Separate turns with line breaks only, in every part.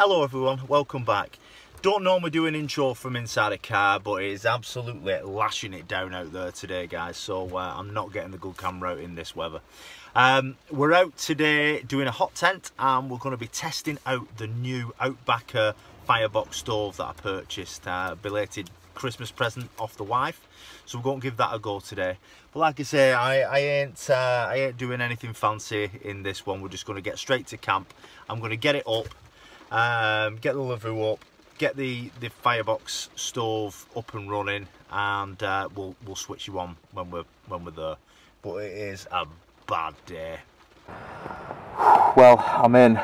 Hello everyone, welcome back. Don't normally do an intro from inside a car, but it is absolutely lashing it down out there today, guys, so I'm not getting the good camera out in this weather. We're out today doing a hot tent, and we're going to be testing out the new Outbacker Firebox stove that I purchased, belated Christmas present off the wife. So we're going to give that a go today. But like I say, I ain't doing anything fancy in this one. We're just going to get straight to camp. I'm going to get it up. Get the Flue up, get the firebox stove up and running, and we'll switch you on when we're there. But it is a bad day. Well, I'm in.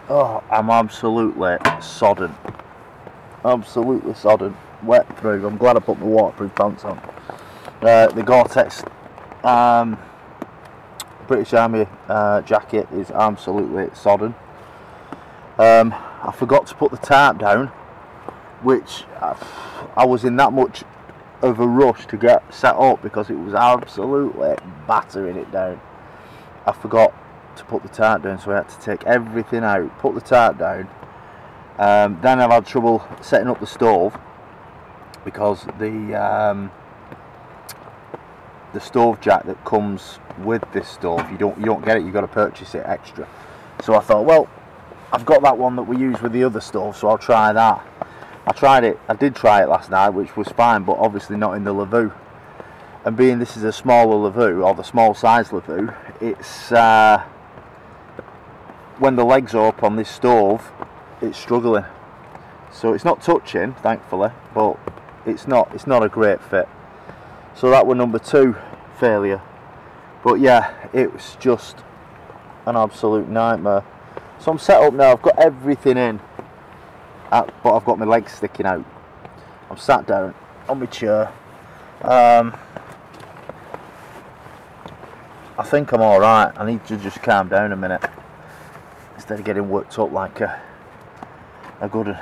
Oh, I'm absolutely sodden. Absolutely sodden, wet through. I'm glad I put my waterproof pants on. The Gore-Tex British Army jacket is absolutely sodden. I forgot to put the tarp down, which I was in that much of a rush to get set up because it was absolutely battering it down. I forgot to put the tarp down, so I had to take everything out, put the tarp down. Then I've had trouble setting up the stove because the stove jack that comes with this stove, you don't get it, you've got to purchase it extra. So I thought, well, I've got that one that we use with the other stove, so I'll try that. I did try it last night, which was fine, but obviously not in the Flue. And being this is a smaller Flue, or the small size Flue, it's when the legs are up on this stove, it's struggling. So it's not touching, thankfully, but it's not a great fit. So that was number 2 failure. But yeah, it was just an absolute nightmare. So I'm set up now, I've got everything in, but I've got my legs sticking out. I'm sat down on my chair. I think I'm alright. I need to just calm down a minute instead of getting worked up like a good one.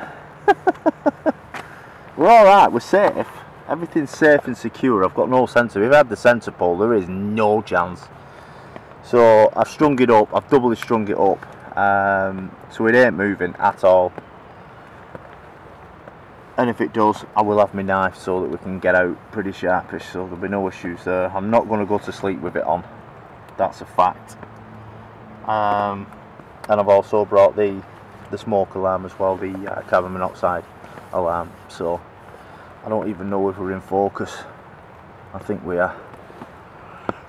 We're alright, we're safe. Everything's safe and secure. I've got no sensor. If I had the sensor pole, there is no chance. So I've strung it up, I've doubly strung it up. So it ain't moving at all, and if it does, I will have my knife so that we can get out pretty sharpish, so there'll be no issues there. I'm not going to go to sleep with it on, that's a fact. And I've also brought the smoke alarm as well, the carbon monoxide alarm, so I don't even know if we're in focus. I think we are.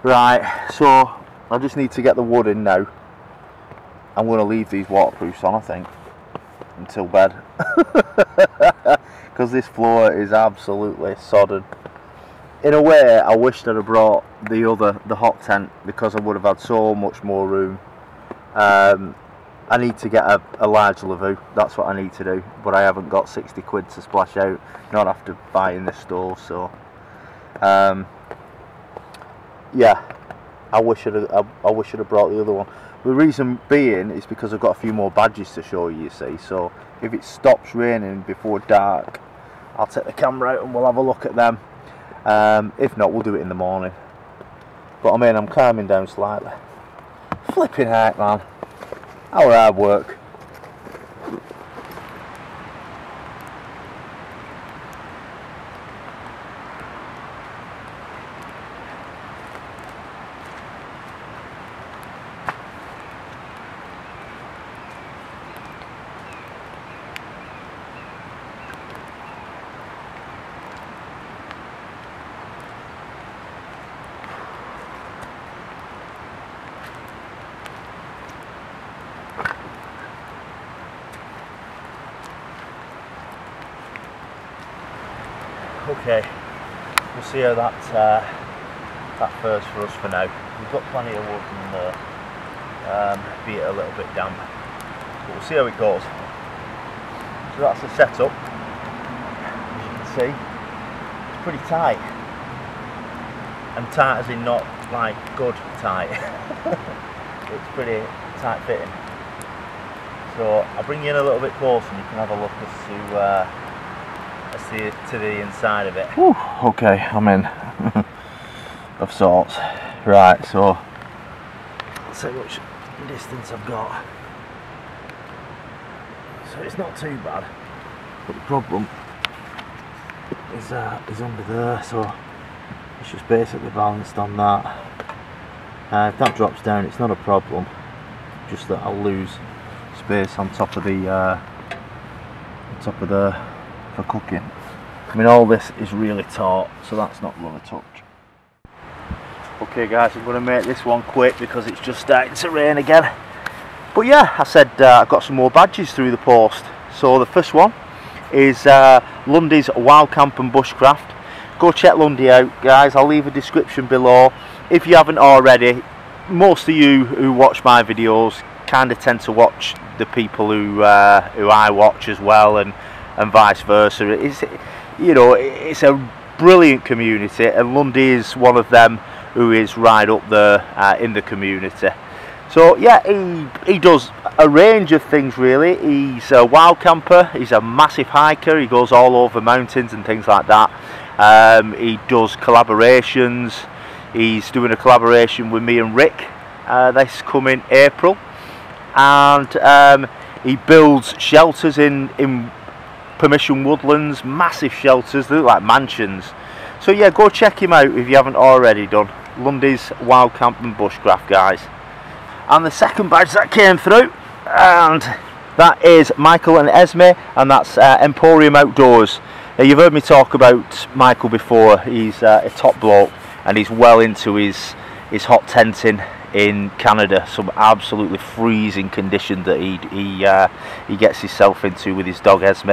Right, so I just need to get the wood in now. I'm going to leave these waterproofs on, I think, until bed, because this floor is absolutely sodden. In a way, I wished I'd have brought the hot tent, because I would have had so much more room. I need to get a large Flue, that's what I need to do, but I haven't got 60 quid to splash out, not after buying this stove, so yeah, I wish I'd have brought the other one. The reason being is because I've got a few more badges to show you, see, so if it stops raining before dark, I'll take the camera out and we'll have a look at them. If not, we'll do it in the morning. But I mean, I'm calming down slightly. Flipping heck, man. Our hard work. Okay, we'll see how that fares for us for now. We've got plenty of wood in there, be it a little bit damp, but we'll see how it goes. So that's the setup. As you can see, it's pretty tight, and tight as in not like good tight. It's pretty tight fitting. So I'll bring you in a little bit closer and you can have a look to the inside of it. Whew, okay, I'm in. Of sorts. Right, so let's see how much distance I've got. so it's not too bad. But the problem is under there, so it's just basically balanced on that. If that drops down, it's not a problem, just that I'll lose space on top of the for cooking. I mean, all this is really taut, so that's not going to touch. Okay guys, I'm going to make this one quick because it's just starting to rain again. But yeah, I said I've got some more badges through the post. So the first one is Lundy's Wild Camp and Bushcraft. Go check Lundy out, guys. I'll leave a description below. If you haven't already, most of you who watch my videos kind of tend to watch the people who I watch as well, and vice versa. It's, you know, it's a brilliant community, and Lundy is one of them who is right up there in the community. So yeah, he does a range of things really. He's a wild camper, he's a massive hiker, he goes all over mountains and things like that. He does collaborations. He's doing a collaboration with me and Rick this coming April, and he builds shelters in permission woodlands, massive shelters, they look like mansions. So yeah, go check him out if you haven't already done. Lundy's Wild Camp and Bushcraft, guys. And the second badge that came through, and that is Michael and Esme, and that's Emporium Outdoors. Now, you've heard me talk about Michael before. He's a top bloke, and he's well into his hot tenting in Canada. Some absolutely freezing conditions that he gets himself into with his dog Esme.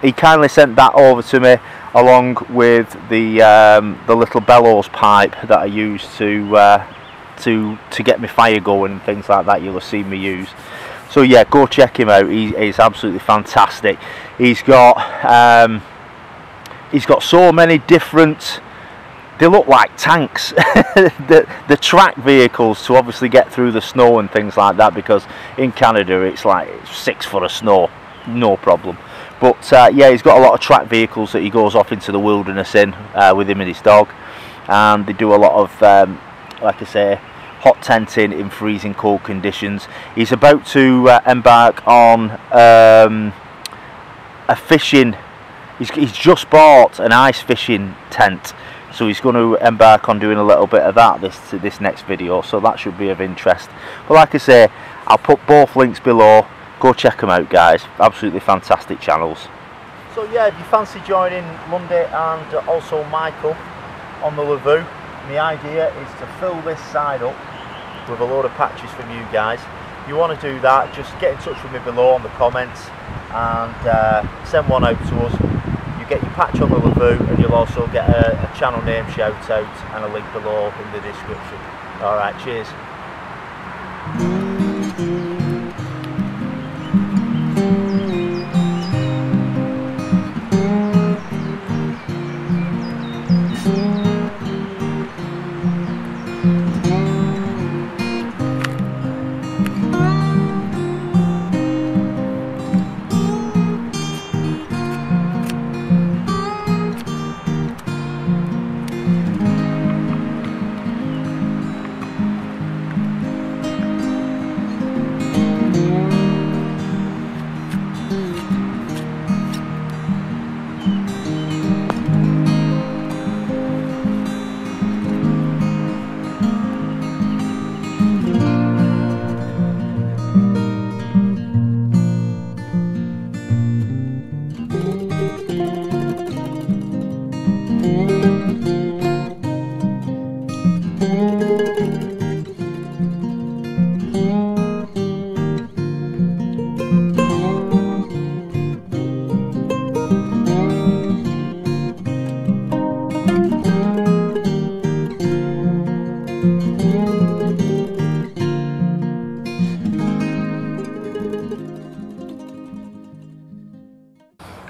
He kindly sent that over to me, along with the little bellows pipe that I use to get my fire going and things like that. You'll have seen me use. So yeah, go check him out. He's absolutely fantastic. He's got so many different, they look like tanks, the track vehicles to obviously get through the snow and things like that, because in Canada it's like 6 foot of snow, no problem. But yeah, he's got a lot of track vehicles that he goes off into the wilderness in with him and his dog, and they do a lot of like I say, hot tenting in freezing cold conditions. He's about to embark on a fishing, he's just bought an ice fishing tent, so he's going to embark on doing a little bit of that this next video, so that should be of interest. But like I say, I'll put both links below. Go check them out, guys. Absolutely fantastic channels. So yeah, if you fancy joining Lundy and also Michael on the Lavoo, the idea is to fill this side up with a load of patches from you guys. If you want to do that, just get in touch with me below on the comments and send one out to us. You get your patch on the Lavoo, and you'll also get a channel name shout out and a link below in the description. Alright, cheers.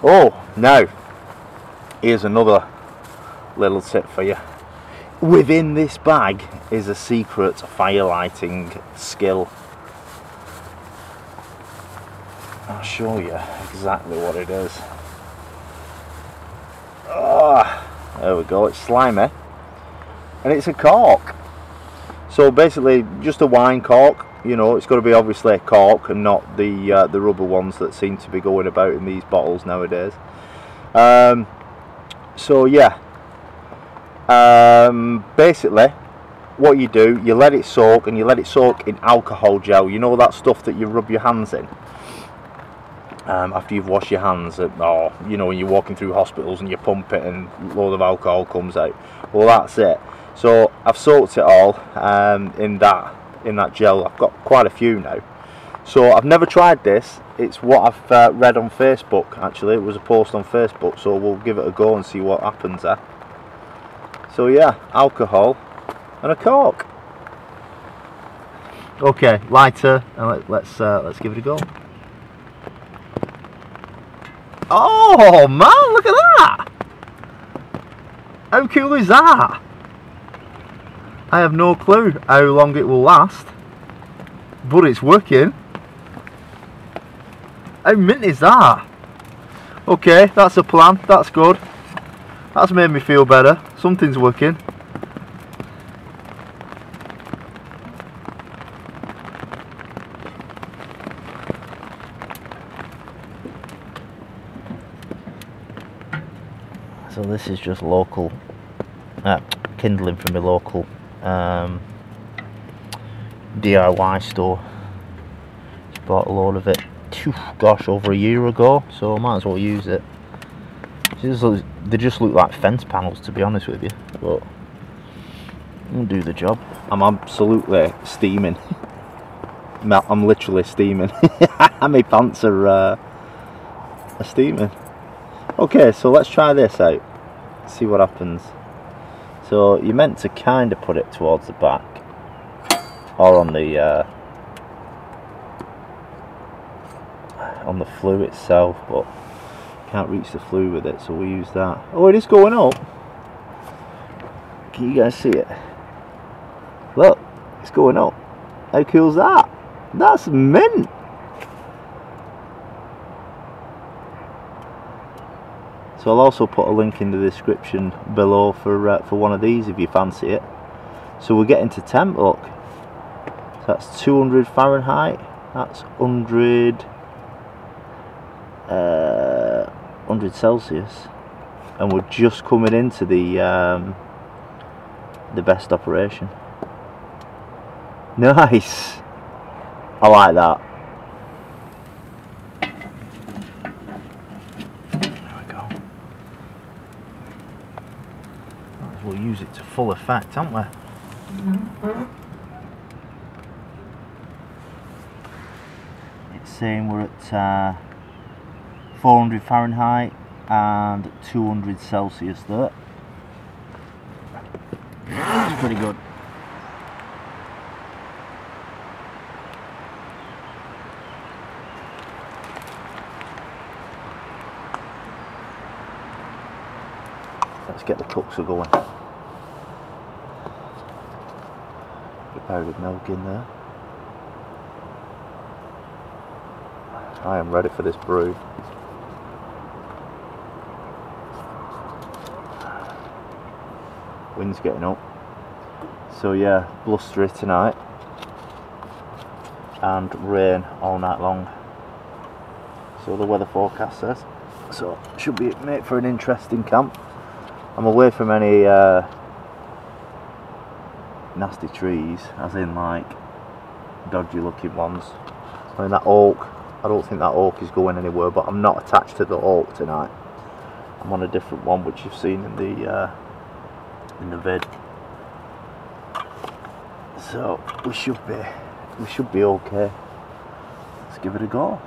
Oh, now here's another little tip for you. Within this bag is a secret fire lighting skill. I'll show you exactly what it is. Oh, there we go, it's slimy, and it's a cork. So basically just a wine cork, You know, it's got to be obviously a cork and not the rubber ones that seem to be going about in these bottles nowadays. So yeah, basically what you do, you let it soak, and you let it soak in alcohol gel. You know that stuff that you rub your hands in after you've washed your hands, or you know when you're walking through hospitals and you pump it and a load of alcohol comes out. Well, that's it. So I've soaked it all in that gel. I've got quite a few now. So I've never tried this. It's what I've read on Facebook. Actually, it was a post on Facebook, so we'll give it a go and see what happens there. So yeah, alcohol and a cork. Okay, lighter, and let's give it a go. Oh man, look at that! How cool is that? I have no clue how long it will last, but it's working. How mint is that? Okay, that's a plan, that's good. That's made me feel better. Something's working. So this is just local kindling from my local DIY store. Just bought a load of it, gosh, over a year ago, so I might as well use it. They just look like fence panels, to be honest with you, but they'll do the job. I'm absolutely steaming. I'm literally steaming. My pants are steaming. Okay, so let's try this out, see what happens. So you're meant to kind of put it towards the back, or on the flue itself, but can't reach the flue with it, so we use that. Oh, it is going up. Can you guys see it? Look, it's going up. How cool is that? That's mint. So I'll also put a link in the description below for one of these if you fancy it. So we're getting to temp, look. So that's 200 Fahrenheit. That's 100 Celsius, and we're just coming into the best operation. Nice. I like that. There we go. Might as well use it to full effect, haven't we? It's saying we're at 400 Fahrenheit and 200 Celsius there. That's pretty good. Let's get the tuxer going. Get powdered milk in there. I am ready for this brew. Wind's getting up, so yeah, blustery tonight and rain all night long, so the weather forecast says. So should be made for an interesting camp. I'm away from any nasty trees, as in like dodgy looking ones. I mean, that oak, I don't think that oak is going anywhere, but I'm not attached to the oak tonight. I'm on a different one, which you've seen in the vid. So we should be okay. Let's give it a go.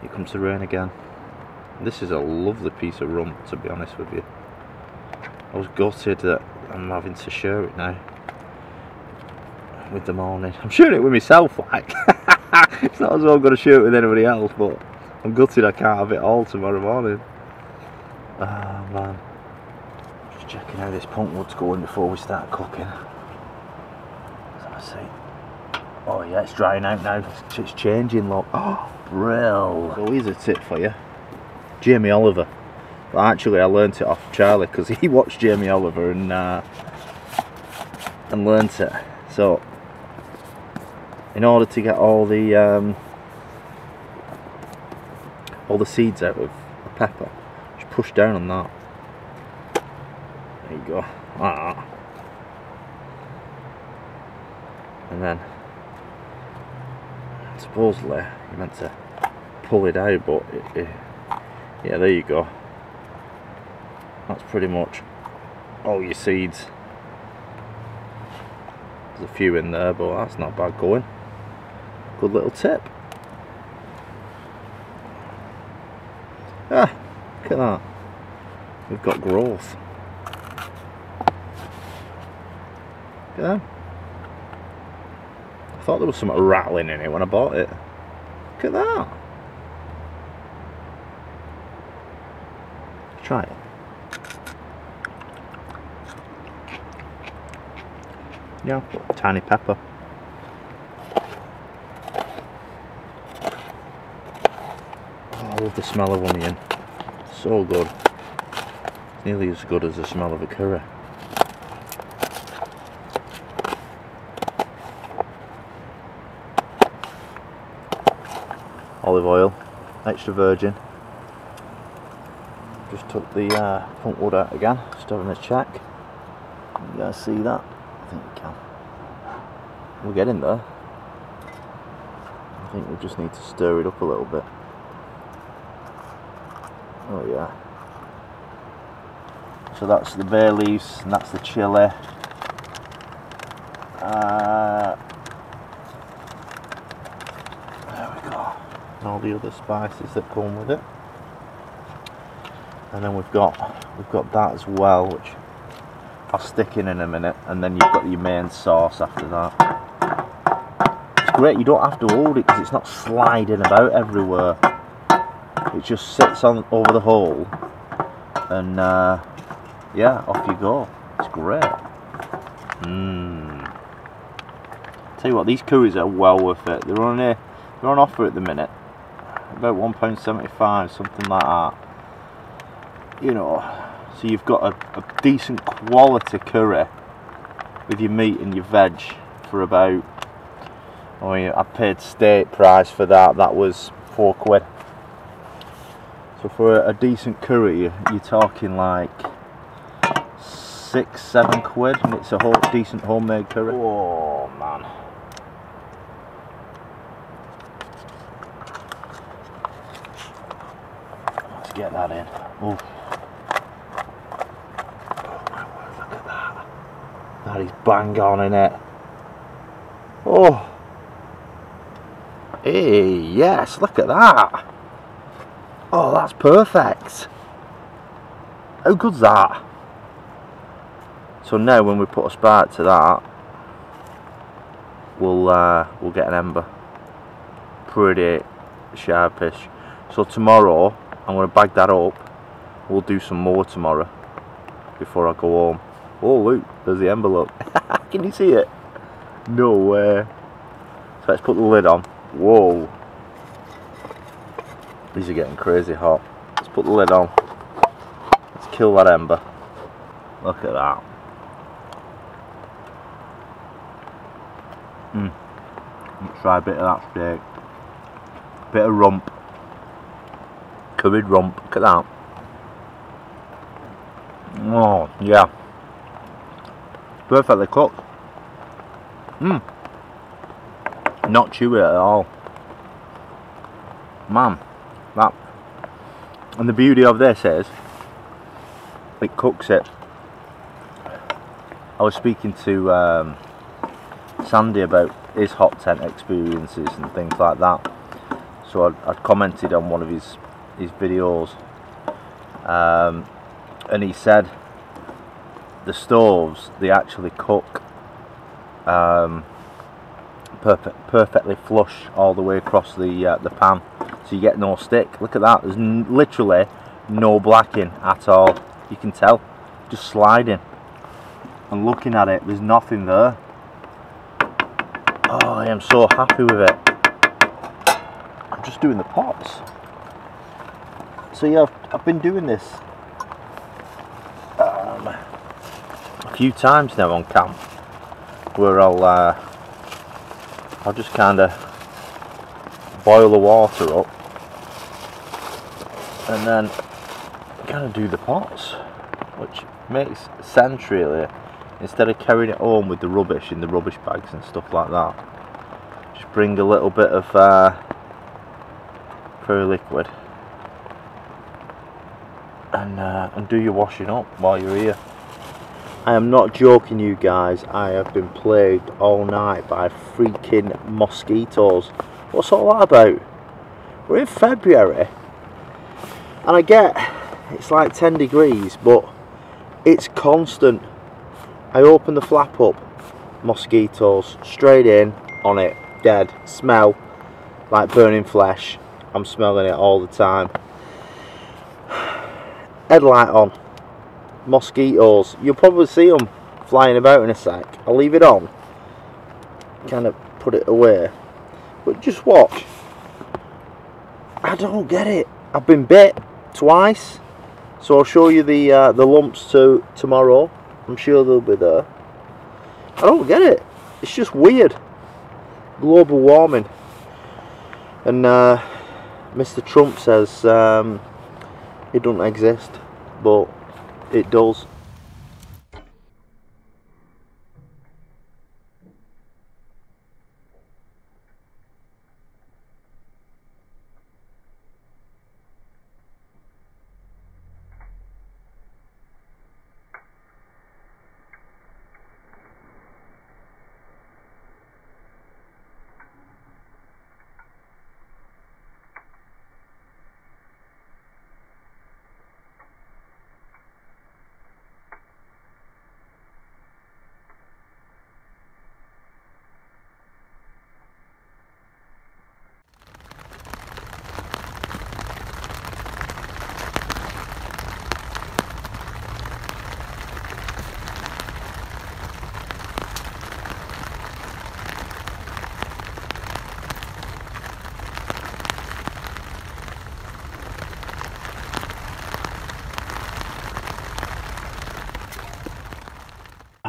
Here comes the rain again. This is a lovely piece of rum, to be honest with you. I was gutted that I'm having to share it now with the morning. I'm sharing it with myself, like. It's not as though I'm going to share it with anybody else, but I'm gutted I can't have it all tomorrow morning. Oh man. Just checking how this punk wood's going before we start cooking. Let's see. Oh yeah, it's drying out now. It's changing, look. Oh, brill. So here's a tip for you. Jamie Oliver. But actually I learnt it off Charlie because he watched Jamie Oliver and learnt it. So in order to get all the seeds out of the pepper, just push down on that. There you go, like that. And then supposedly you're meant to pull it out, but yeah, there you go. That's pretty much all your seeds. There's a few in there, but that's not bad going. Good little tip. Ah, look at that. We've got growth. Look at that. I thought there was something rattling in it when I bought it. Look at that. Try it. Yeah, put a tiny pepper. Oh, I love the smell of onion. So good. It's nearly as good as the smell of a curry. Olive oil, extra virgin. Just took the front wood out again, just having a check. You guys see that? I think we can. We're getting there. I think we just need to stir it up a little bit. Oh yeah. So that's the bay leaves and that's the chilli. There we go. And all the other spices that come with it. And then we've got that as well, which I'll stick in a minute, and then you've got your main sauce after that. It's great, you don't have to hold it because it's not sliding about everywhere. It just sits on over the hole, and yeah, off you go. It's great. Tell you what, these curries are well worth it. They're on offer at the minute, about £1.75, something like that. You know, so you've got a decent quality curry with your meat and your veg for about, I mean, I paid state price for that. That was £4. So for a decent curry, you're talking like £6-7, and it's a decent homemade curry. Oh man. Let's get that in. Oof. That is bang on in it. Oh, hey, yes, look at that. Oh, that's perfect. How good's that? So now when we put a spark to that, we'll get an ember. Pretty sharpish. So tomorrow I'm going to bag that up. We'll do some more tomorrow before I go home. Oh look, there's the envelope. Can you see it? No way. So let's put the lid on. Whoa. These are getting crazy hot. Let's put the lid on. Let's kill that ember. Look at that. Let's try a bit of that steak. Bit of rump. Curried rump. Look at that. Oh, yeah. Perfectly cooked. Not chewy at all. Man, that. And the beauty of this is it cooks it. I was speaking to Sandy about his hot tent experiences and things like that. So I'd commented on one of his videos, and he said the stoves, they actually cook perfectly flush all the way across the pan, so you get no stick. Look at that, there's literally no blacking at all. You can tell, just sliding and looking at it, there's nothing there. Oh, I am so happy with it. I'm just doing the pots. So yeah, I've been doing this few times now on camp where I'll just kind of boil the water up and then kind of do the pots, which makes sense really, instead of carrying it home with the rubbish in the rubbish bags and stuff like that. Just bring a little bit of fairy liquid and do your washing up while you're here. I am not joking you guys, I have been plagued all night by freaking mosquitoes. What's all that about? We're in February and I get it's like 10 degrees, but it's constant. I open the flap up, mosquitoes straight in on it, dead. Smell like burning flesh. I'm smelling it all the time. Headlight on, mosquitoes. You'll probably see them flying about in a sec. I'll leave it on, kind of put it away, but just watch. I don't get it. I've been bit twice, so I'll show you the lumps tomorrow. I'm sure they'll be there. I don't get it. It's just weird. Global warming. And Mr. Trump says it doesn't exist, but it does.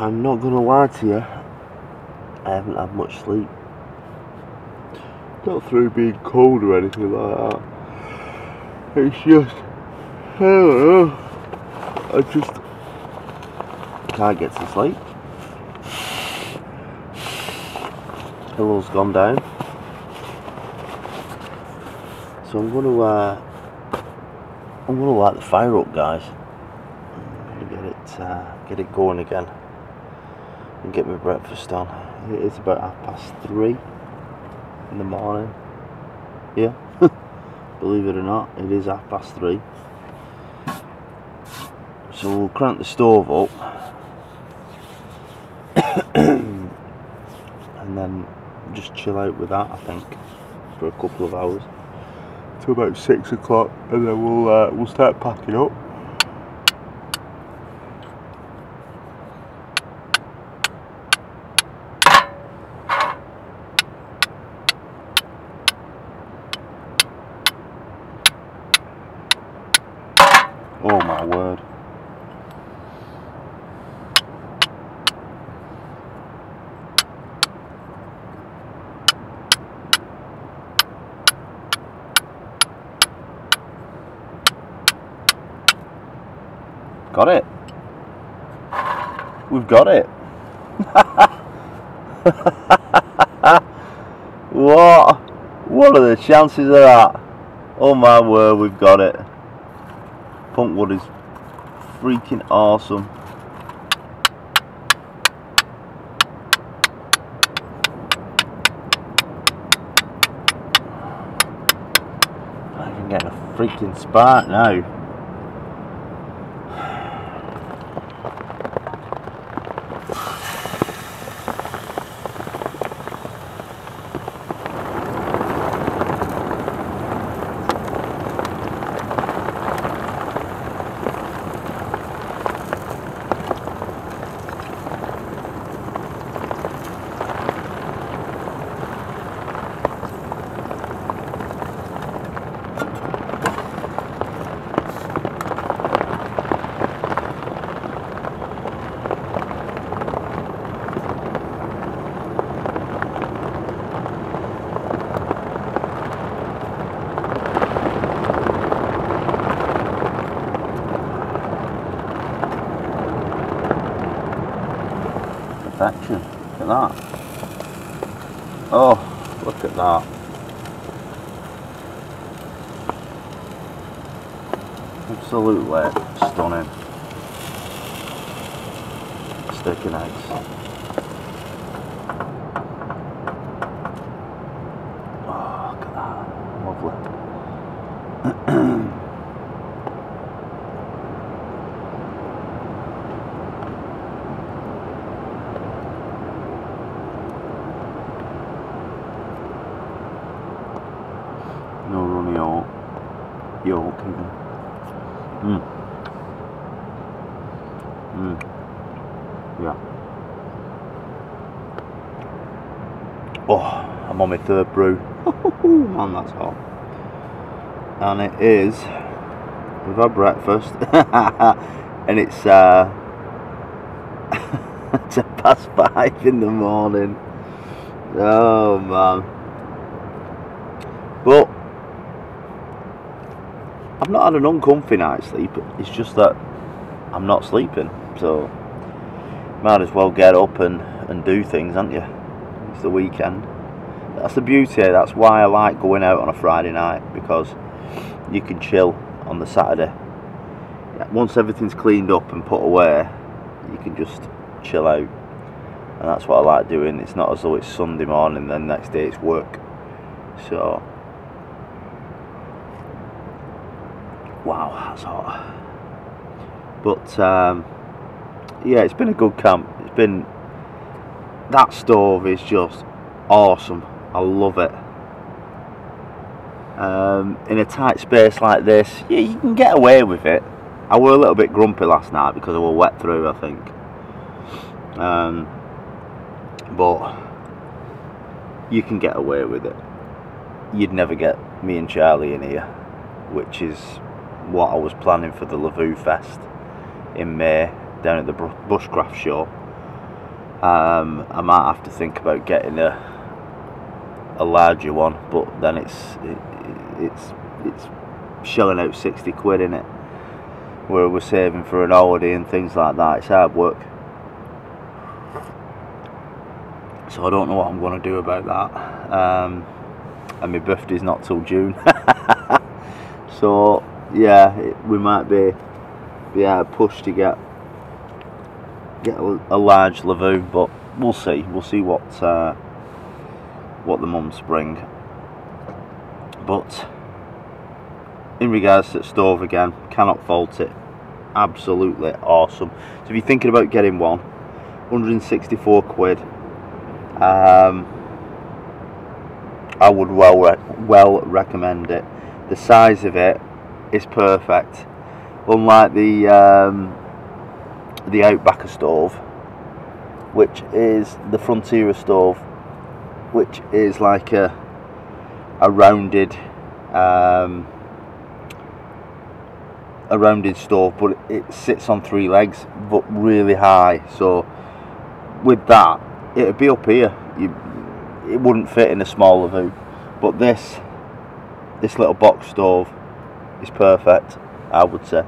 I'm not gonna lie to you, I haven't had much sleep. Not through being cold or anything like that. It's just, I don't know, I just can't get to sleep. Pillow's gone down. So I'm gonna light the fire up, guys. I'm gonna get it going again. And get my breakfast on. It is about 3:30 in the morning. Yeah, believe it or not, it is 3:30. So we'll crank the stove up and then just chill out with that, I think, for a couple of hours till about 6 o'clock, and then we'll start packing up. Oh my word. Got it. We've got it. What are the chances of that? Oh my word, we've got it. Punkwood is freaking awesome. I can get a freaking spark now. perfection. Look at that. Oh, look at that. Absolutely stunning. Steak and eggs. Oh, look at that. Lovely. No runny yolk even. Yeah. Oh, I'm on my third brew. Oh man, that's hot. And it is, we've had breakfast and it's 5:10 in the morning. Oh man. But I've not had an uncomfy night's sleep. It's just that I'm not sleeping, so might as well get up and do things, aren't you? It's the weekend. That's the beauty. That's why I like going out on a Friday night, because you can chill on the Saturday. Once everything's cleaned up and put away, you can just chill out, and that's what I like doing. It's not as though it's Sunday morning then next day it's work. So wow, that's hot. But yeah, it's been a good camp. It's been, that stove is just awesome. I love it. In a tight space like this, yeah, you can get away with it. I were a little bit grumpy last night because I were wet through, I think. But you can get away with it. You'd never get me and Charlie in here, which is what I was planning for the Lavoo Fest in May down at the Bushcraft Show. I might have to think about getting a larger one, but then it's shelling out 60 quid in it, where we're saving for an holiday and things like that. It's hard work, so I don't know what I'm going to do about that. And my birthday's not till June. So yeah, we might be pushed to get a large Lavoo, but we'll see what the mums bring. But in regards to the stove, again, cannot fault it. Absolutely awesome. So if you're thinking about getting one, 164 quid. I would well recommend it. The size of it is perfect. Unlike the Outbacker stove, which is the Frontier stove, which is like a rounded stove, but it sits on 3 legs, but really high. So with that, it'd be up here. It wouldn't fit in a small Lavoo, but this little box stove is perfect, I would say.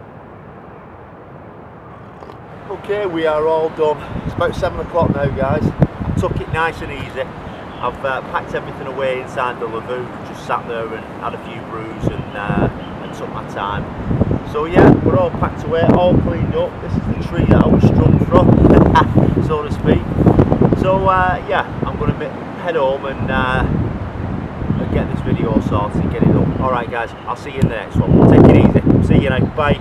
Okay, we are all done. It's about 7 o'clock now, guys. I took it nice and easy. I've packed everything away inside the Lavoo, just sat there and had a few brews and took my time. So yeah, we're all packed away, all cleaned up. This is the tree that I was strung from, so to speak. So yeah, I'm going to head home and get this video sorted and get it up. Alright guys, I'll see you in the next one. Take it easy. See you now. Bye.